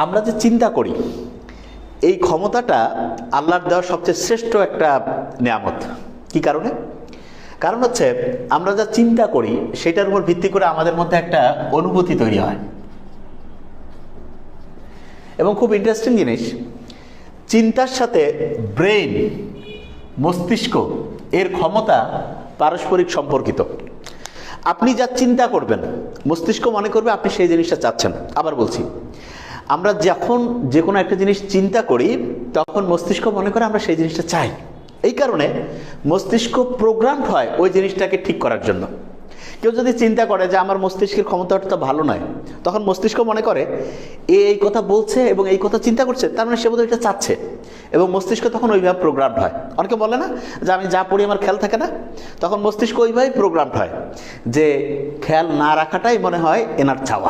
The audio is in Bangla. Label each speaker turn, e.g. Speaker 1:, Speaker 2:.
Speaker 1: আমরা যে চিন্তা করি এই ক্ষমতাটা আল্লাহর দেওয়া সবচেয়ে শ্রেষ্ঠ একটা নিয়ামত। কি কারণে? কারণ হচ্ছে আমরা যা চিন্তা করি সেটার উপর ভিত্তি করে আমাদের মধ্যে একটা অনুভূতি তৈরি হয়। এবং খুব ইন্টারেস্টিং জিনিস, চিন্তার সাথে ব্রেইন, মস্তিষ্ক এর ক্ষমতা পারস্পরিক সম্পর্কিত। আপনি যা চিন্তা করবেন মস্তিষ্ক মনে করবে আপনি সেই জিনিসটা চাচ্ছেন। আবার বলছি, আমরা যখন যে কোনো একটা জিনিস চিন্তা করি তখন মস্তিষ্ক মনে করে আমরা সেই জিনিসটা চাই। এই কারণে মস্তিষ্ক প্রোগ্রামড হয় ওই জিনিসটাকে ঠিক করার জন্য। কেউ যদি চিন্তা করে যে আমার মস্তিষ্কের ক্ষমতাটা ভালো নয়, তখন মস্তিষ্ক মনে করে এই কথা বলছে এবং এই কথা চিন্তা করছে, তার মানে সে বোধহয় এটা চাচ্ছে, এবং মস্তিষ্ক তখন ওইভাবে প্রোগ্রামড হয়। অনেকে বলে না যে আমি যা পড়ি আমার খেয়াল থাকে না, তখন মস্তিষ্ক ওইভাবেই প্রোগ্রামড হয় যে খেয়াল না রাখাটাই মনে হয় এনার চাওয়া।